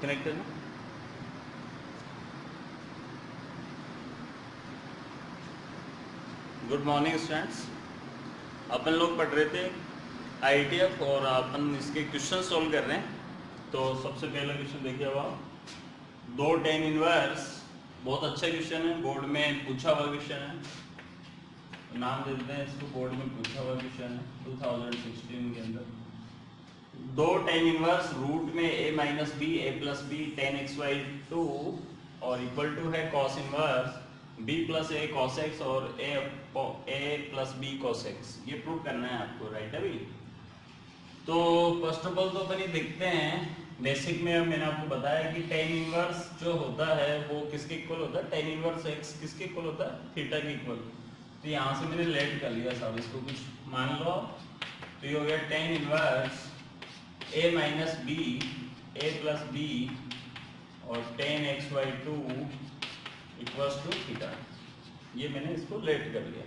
Connect करना। Good morning students, अपन लोग पढ़ रहे थे IETF और अपन इसके क्वेश्चन सॉल्व कर रहे हैं। तो सबसे पहला क्वेश्चन देखिए, अब दो टेन इनवर्स, बहुत अच्छा क्वेश्चन है, बोर्ड में पूछा हुआ क्वेश्चन है। नाम दे देते हैं इसको, बोर्ड में पूछा हुआ क्वेश्चन है 2016 के अंदर। दो टेन इनवर्स रूट में a minus b a plus b tan x Y two और इक्वल टू है cos inverse b plus a cos x और a plus b cos x, ये प्रूव करना है आपको, राइट। अभी तो फर्स्ट ऑफ ऑल तो अपन ये देखते हैं बेसिक में। मैंने आपको बताया कि टेन इनवर्स जो होता है वो किसके इक्वल होता है, टेन इनवर्स एक्स किसके इक्वल होता है, थीटा के इक्वल। तो यहाँ से मैंने लेट कर लिया साहब, इसको कुछ मान लो। तो ये हो गया tan inverse a minus b a plus b और tan x Y two equals to theta. ये मैंने इसको लेट कर लिया।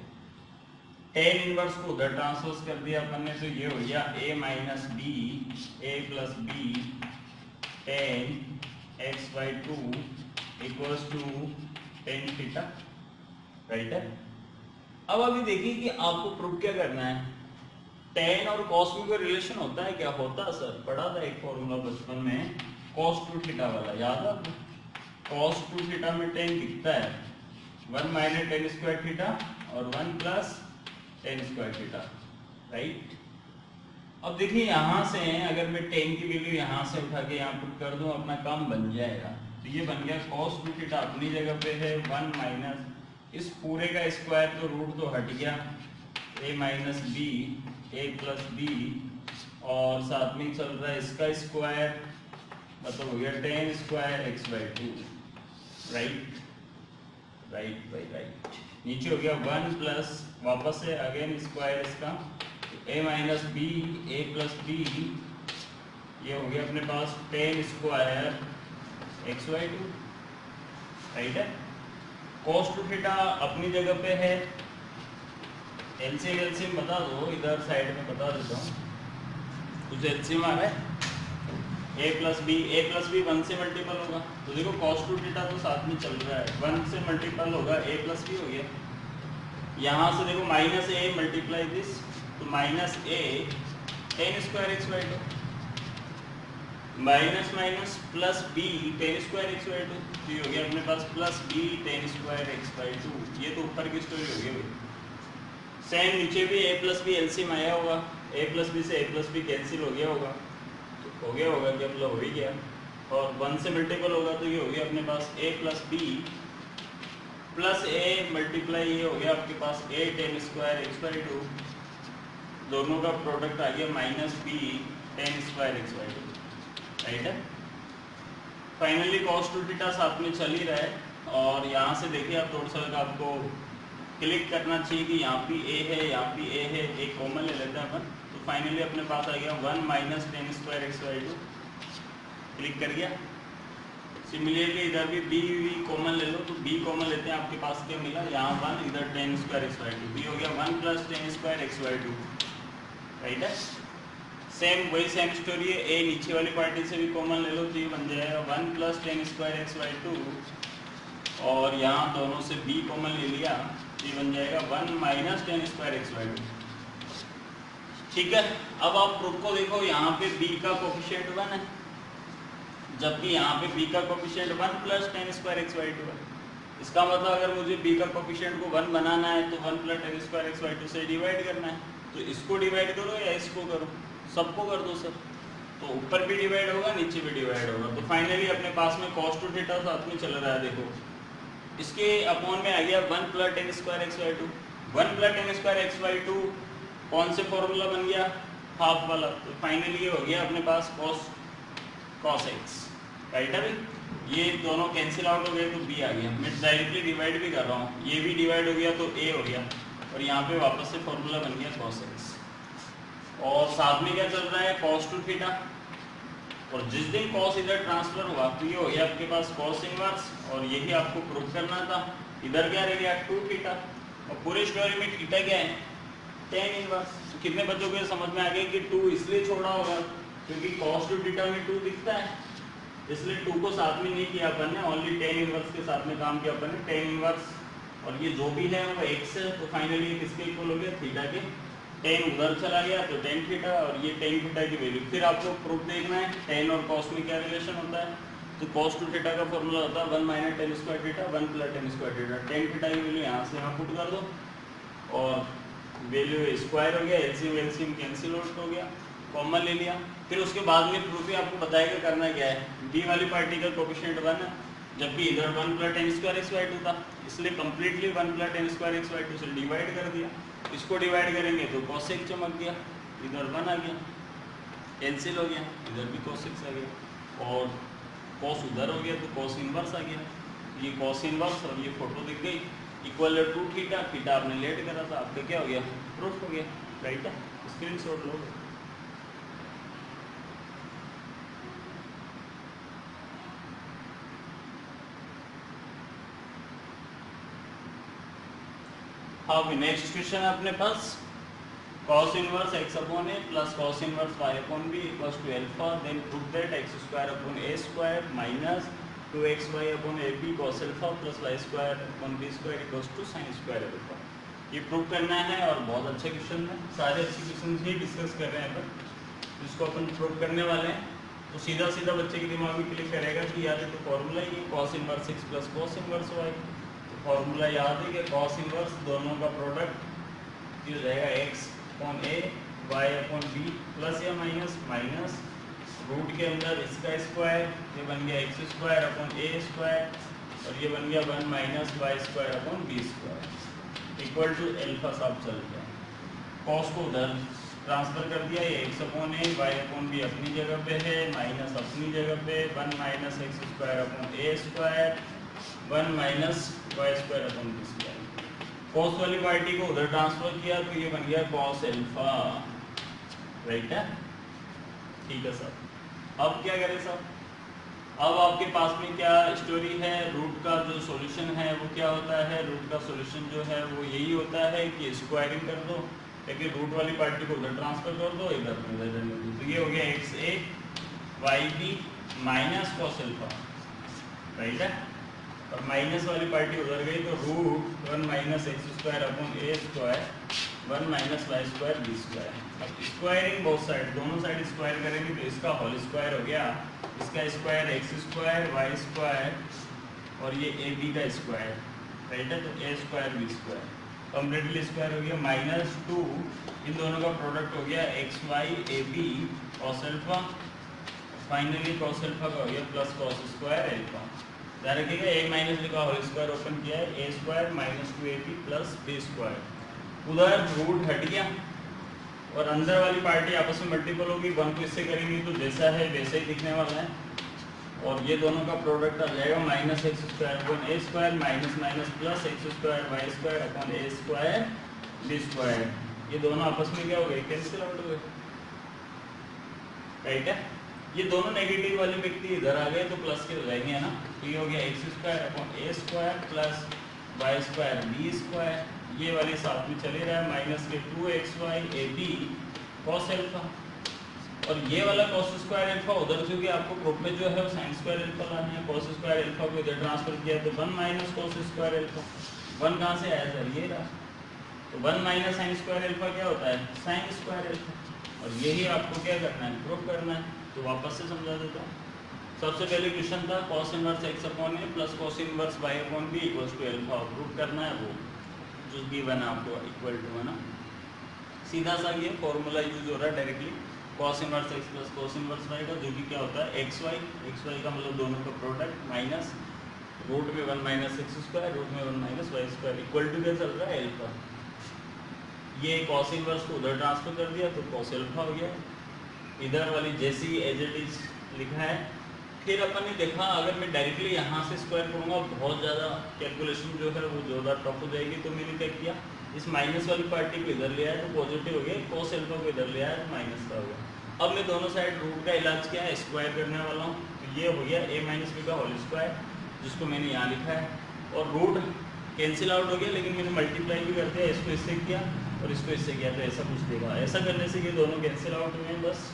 टेन इनवर्स को उधर ट्रांसपोज कर दिया अपन ने, तो ये हो गया a minus b a plus b tan x Y two equals to tan theta, right है। अब अभी देखिए कि आपको प्रूफ क्या करना है। टेन और कॉस में कोई रिलेशन होता है क्या? होता है सर, पढ़ा था एक फॉर्मूला बचपन में, कॉस टू थीटा वाला, याद है आपको? कॉस टू थीटा में टेन दिखता है 1 माइनस टेन स्क्वायर थीटा और 1 plus tan square theta, right. अब देखिए यहां से अगर मैं टेन की वैल्यू यहां से उठा के यहां पुट कर दूं, अपना काम बन जाएगा। तो ये बन गया कॉस टू थीटा अपनी जगह पे है 1 माइनस इस पूरे का स्क्वायर, तो रूट तो हट गया, a minus b a plus b और साथ में चल रहा है इसका स्क्वायर, मतलब हो गया tan square x by two, right right by right. नीचे हो गया 1 प्लस वापस से अगेन स्क्वायर इसका a minus b a plus b, ये हो गया अपने पास tan square x Y two, right है। कॉस टू थीटा अपनी जगह पे है, एलसीएम बता दो, इधर साइड में बता देता हूँ कुछ। एलसीएम आ रहा है a प्लस बी 1 से मल्टीपल होगा, तो देखो cos टू थीटा तो साथ में चल रहा है, 1 से मल्टीपल होगा a प्लस बी हो गया। यहाँ से देखो माइनस a मल्टीप्लाई दिस, तो minus a tan square x Y two minus minus plus b tan square x Y two, तो ये हो गया अपने पास plus b tan square x Y two. ये तो ऊपर की स्टोरी हो गई। सेम नीचे भी a प्लस बी एलसीएम आया होगा, a प्लस बी से a प्लस बी कैंसिल हो गया होगा, हो गया होगा कि मतलब हो ही गया, और 1 से मल्टीपल होगा तो ये हो गया अपने पास a plus b plus a multiply, ये हो गया आपके पास a tan square x Y two, दोनों का प्रोडक्ट आ गया minus b tan square x Y two, right है। फाइनली कॉस टू थीटा साथ में चल ही रहा है, और यहाँ से देखिए आप थोड़ा सा आपको क्लिक करना चाहिए कि यहाँ पे a है, यहाँ पे a है, एक कॉमन ले लेते हैं अपन। तो फाइनली अपने पास आ गया 1 minus tan square x Y two, click कर गया। सिमिलरली इधर भी b कॉमन ले लो, तो b कॉमन लेते हैं, आपके पास क्या मिला यहाँ 1, इधर tan square x Y two, b हो गया 1 plus tan square x Y two, right है। सेम वही सेम स्टोरी है, a नीचे वाली पार्टी से भी कॉमन ले लो, तो ये बन जाएगा 1 plus tan square x Y two, और यहाँ दोनों से b कॉमन ले लिया, ये बन जाएगा 1 minus tan square x Y two, ठीक है। अब आप प्रूफ को देखो, यहाँ पे b का कोफिशिएंट 1 है, जबकि यहाँ पे b का coefficient 1 plus tan square x Y two है। इसका मतलब अगर मुझे b का कोफिशिएंट को 1 बनाना है तो 1 plus tan square x Y two से डिवाइड करना है। तो इसको डिवाइड करो या इसको करो, सबको कर दो सर, तो ऊपर भी डिवाइड होगा नीचे भी डिवाइड होगा। तो फाइनली अपने पास में कॉस टू थीटा साथ में चल रहा है, देखो इसके अपॉन में आ गया 1 plus tan square x Y two, 1 plus tan square x Y two कौन से फॉर्मूला बन गया, हाफ वाला। तो फाइनली ये हो गया अपने पास कॉस एक्स, राइट है भाई। ये दोनों कैंसिल आउट हो गए तो b आ गया, मैं डायरेक्टली डिवाइड भी कर रहा हूँ, ये भी डिवाइड हो गया तो a हो गया, और यहाँ पे वापस से फॉर्मूला बन गया कॉस एक्स। और साथ में क्या चल रहा है, कॉस टू थीटा, और जिस दिन कॉस इधर ट्रांसफर हुआ तो ये हो गया आपके पास कॉस इनवर्स, और यही आपको प्रूफ करना था। इधर क्या रह गया टू थीटा, और पूरे स्टोरी में थीटा क्या है, टेन इनवर्स। तो कितने बच्चों को समझ में आ गया कि 2 इसलिए छोड़ा होगा क्योंकि कॉस टू थीटा में 2 दिखता है, इसलिए 2 को साथ में नहीं किया अपन ने, ओनली टेन इनवर्स के साथ में काम किया अपन ने। टेन इनवर्स और ये जो भी है वो x है, तो फाइनली किसके इक्वल हो गया, थीटा के। टेन उधर चला गया तो टेन थीटा, और ये टेन थीटा की वैल्यू। फिर आपको प्रूफ देखना है टेन और कॉस में क्या रिलेशन होता है। तो कॉस टू थीटा का फॉर्मूला होता है 1 minus tan square theta 1 plus tan square theta. Tan theta की वैल्यू यहाँ से यहाँ पुट कर दो और वैल्यू स्क्वायर हो गया, एलसीएम एलसीएम कैंसिल आउट हो गया, कॉमन ले लिया। फिर उसके बाद में प्रूफ ही आपको बताएगा करना क्या है। डी वाली पार्टी का कोफिशिएंट 1 है, जबकि इधर 1 plus tan square x Y two था, इसलिए completely 1 plus tan square x Y two से डिवाइड कर दिया। इसको डिवाइड करेंगे तो cos x चमक गया, इधर 1 आ गया, कैंसिल हो गया, इधर भी cos x आ गया, और cos उधर हो गया तो cos इनवर्स आ गया। ये cos इनवर्स और ये फोटो दिख गई, इक्वल टू थीटा। थीटा आपने लेट करा था, आपका क्या हो गया, प्रूफ हो गया। राइट है, स्क्रीनशॉट लो। हाँ, नेक्स्ट क्वेश्चन है अपने पास, cos inverse x upon a plus cos inverse y upon b equals to alpha, then prove that x square upon a square minus 2xy upon ab cos alpha plus y square upon b square equals to sin square alpha. ये prove करना है और बहुत अच्छा question है, सारे अच्छे question ही discuss कर रहे हैं अपन, जिसको अपन प्रूव करने वाले हैं। तो सीधा सीधा बच्चे के दिमाग में क्लिक करेगा कि यार ये तो फॉर्मूला ही है cos inverse x plus cos inverse y। Formula याद है कि cos इनवर्स दोनों का प्रोडक्ट ये हो जाएगा x upon a y upon b plus या माइनस माइनस रूट के अंदर इसका स्क्वायर, ये बन गया x square upon a square, और ये बन गया 1 minus y square upon b square equal to alpha. साफ चल गया, cos को उधर ट्रांसफर कर दिया, ये x upon a y upon b अपनी जगह पे है, माइनस अपनी जगह पे 1 minus x square upon a square 1 minus y square upon b square. Cos वाली पार्टी को उधर ट्रांसफर किया तो ये बन गया कॉस अल्फा। राइट है, ठीक है सर। अब क्या करें सर, अब आपके पास में क्या स्टोरी है, रूट का जो सॉल्यूशन है वो क्या होता है। रूट का सॉल्यूशन जो है वो यही होता है कि स्क्वायरिंग कर दो, लेकिन रूट वाली पार्टी को उधर ट्रांसफर कर दो, इधर तो ये हो गया x a y b minus cos alpha. Right है, और माइनस वाली पार्टी उधर गई तो root 1 minus x square upon a square 1 minus y square b square. अब स्क्वायरिंग बोथ साइड, दोनों साइड स्क्वायर करेंगे तो इसका होल स्क्वायर हो गया, इसका square x square y square और ये ए बी का स्क्वायर। राइट है, तो a square b square completely square हो गया, माइनस 2 इन दोनों का प्रोडक्ट हो गया x y a b cos alpha, finally cos alpha का हो गया प्लस कॉस स्क्वायर अल्फा। ध्यान रखिएगा ए माइनस लिखा होल स्क्वायर ओपन किया है, a square minus 2ab plus b square. उधर रूट हट गया और अंदर वाली पार्टी आपस में मल्टीपल होगी, 1 को इससे करेंगे तो जैसा है वैसे ही दिखने वाला है, और ये दोनों का प्रोडक्ट आ जाएगा minus x square upon a square minus minus plus x square y square upon a square b square. ये दोनों आपस में क्या हो गए, कैंसिल आउट हो गए। राइट है, ये दोनों नेगेटिव वाले व्यक्ति इधर आ गए तो प्लस के हो जाएंगे, है ना। तो ये हो गया x square upon a square plus y square b square, ये वाले साथ में चले रहा है, माइनस के 2xy ए बी कॉस अल्फा, और ये वाला कॉस स्क्वायर अल्फा उधर क्योंकि आपको ग्रुप में जो है वो साइन स्क्वायर अल्फा लाना है, कॉस स्क्वायर अल्फा को इधर ट्रांसफर किया तो 1 माइनस कॉस स्क्वायर अल्फा। 1 कहाँ से आया सर, ये रहा, तो 1 माइनस साइन स्क्वायर अल्फा क्या होता है, साइन स्क्वायर अल्फा, और यही आपको क्या करना है, प्रूव करना है। तो वापस से समझा देता हूँ। सबसे पहले क्वेश्चन था cos inverse x upon a plus cos inverse y upon b equals to alpha, prove करना है वो जो गिवन आपको इक्वल टू, है ना। सीधा सा ये फॉर्मूला यूज हो रहा है directly, cos inverse x plus cos inverse y का, जो कि क्या होता है xy का मतलब दोनों का प्रोडक्ट माइनस रूट में 1 माइनस एक्स स्क्वायर रूट में 1 minus y square equal to क्या चल रहा है, अल्फा। ये cos इनवर्स को उधर ट्रांसफर कर दिया तो cos अल्फा हो गया, इधर वाली जैसी एज इट इज लिखा है। फिर अपन ने देखा अगर मैं डायरेक्टली यहाँ से स्क्वायर करूँगा बहुत ज़्यादा कैलकुलेशन जो है वो ज़्यादा टफ हो जाएगी, तो मैंने क्या किया, इस माइनस वाली पार्टी को इधर ले आया तो पॉजिटिव हो गया, cos अल्फा को इधर ले आया तो माइनस का हो गया। अब मैं दोनों साइड रूट का इलाज किया है, स्क्वायर करने वाला हूँ, तो ये हो गया a माइनस बी का होल स्क्वायर, जिसको मैंने यहाँ लिखा है, और रूट कैंसिल आउट हो गया, लेकिन मैंने मल्टीप्लाई भी कर दिया, इसको इससे किया और इसको इससे किया तो ऐसा कुछ देगा। ऐसा करने से ये दोनों कैंसिल आउट हुए हैं, बस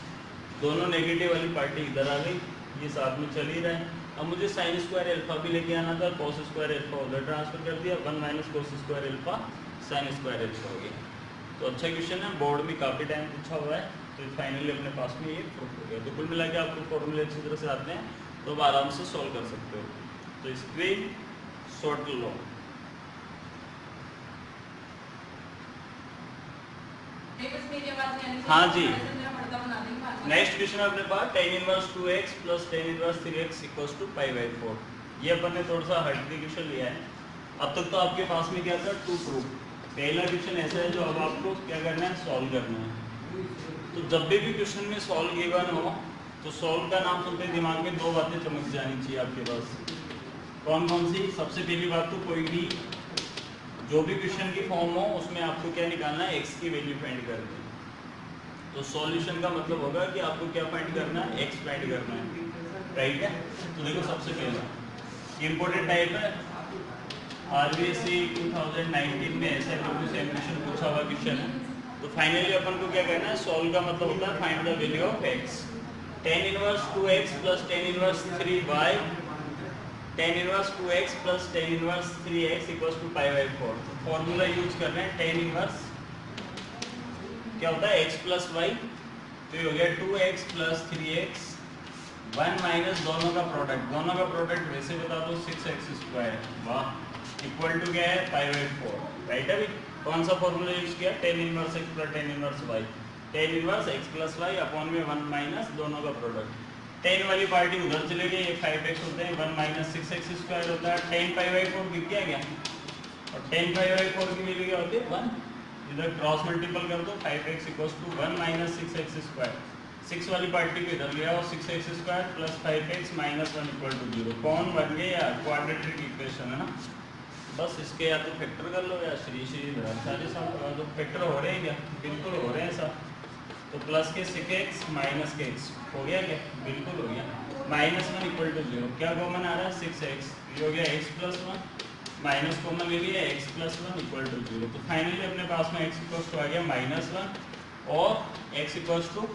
दोनों नेगेटिव वाली पार्टी इधर आ गई ये साथ में चल ही रहा है। अब मुझे साइन स्क्वायर अल्फा भी लेके आना था, कॉस स्क्वायर अल्फा उधर ट्रांसफर कर दिया, 1 minus cos square alpha sine square alpha हो गया। तो अच्छा क्वेश्चन है, बोर्ड में काफ़ी टाइम पूछा हुआ है, तो फाइनली अपने पास में ये प्रूफ हो गया। तो कुल मिला के आपको फॉर्मूले अच्छी तरह से आते हैं तो आप आराम से सॉल्व कर सकते हो। तो स्क्रीन शॉर्ट लो। हाँ जी, नेक्स्ट क्वेश्चन है अपने पास tan inverse 2x plus tan inverse 3x equals to π/4। ये अपन ने थोड़ा सा हट के क्वेश्चन लिया है। अब तक तो आपके पास में क्या था, टू प्रूफ। पहला क्वेश्चन ऐसा है जो अब आपको क्या करना है, सॉल्व करना है। तो जब भी क्वेश्चन में सॉल्व गिवन हो तो सॉल्व का नाम सुनते दिमाग में दो बातें चमक जानी चाहिए आपके पास। कौन कौन सी? सबसे पहली बात तो कोई भी जो भी क्वेश्चन की फॉर्म हो उसमें आपको क्या निकालना है, x की वैल्यू फाइंड करनी है। तो सॉल्यूशन का मतलब होगा कि आपको क्या फाइंड करना है, x फाइंड करना है, राइट है। तो देखो सबसे पहला इंपॉर्टेंट टाइप है, आरबीएससी 2019 में ऐसे सेम क्वेश्चन पूछा हुआ क्वेश्चन है। तो फाइनली अपन को क्या करना है, सॉल्व का मतलब होता है find the value of x। tan inverse 2x plus tan inverse 3y, tan inverse 2x plus tan inverse 3x equals to π/4। तो फॉर्मूला यूज कर रहे हैं, tan इनवर्स क्या होता है, x प्लस वाई, तो ये हो गया 2x प्लस 3x, 1 माइनस दोनों का प्रोडक्ट वैसे बता दो 6x स्क्वायर, वाह, इक्वल टू क्या है, π/4, राइट है। कौन सा फॉर्मूला यूज किया, tan inverse x plus tan inverse y, tan inverse x plus y upon में 1 माइनस दोनों का प्रोडक्ट। tan वाली पार्टी उधर चले गई, ये 5x होते हैं, 1 माइनस 6x स्क्वायर होता है, tan π/4 दिख गया, और tan π/4 की वैल्यू क्या होती है, 1। इधर क्रॉस मल्टीपल कर दो, 5x equals to 1 minus 6x square, 6 वाली पार्टी को इधर ले आओ, 6x square plus 5x minus 1 equal to 0। कौन बन गया, क्वाड्रेटिक इक्वेशन है ना। बस इसके या तो फैक्टर कर लो या श्री धर्मशाली साहब लगा दो। फैक्टर हो रहे हैं क्या, बिल्कुल हो रहे हैं सब। तो प्लस के 6x माइनस के x हो गया क्या, बिल्कुल हो गया। माइनस 1 इक्वल टू 0, क्या कॉमन आ रहा है, 6x, ये हो गया x प्लस 1, माइनस कॉमन ले लिया, x प्लस 1 इक्वल टू 0। तो फाइनली अपने पास में x इक्वल्स टू आ गया -1 और x इक्वल्स टू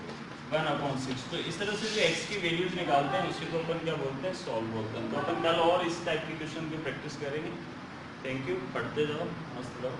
1/6। तो इस तरह से जो x की वैल्यूज निकालते हैं उसी को अपन क्या बोलते हैं, सॉल्व बोलते हैं। तो अपन कल और इस टाइप की क्वेश्चन की प्रैक्टिस करेंगे। थैंक यू, पढ़ते जाओ, मस्त रहो।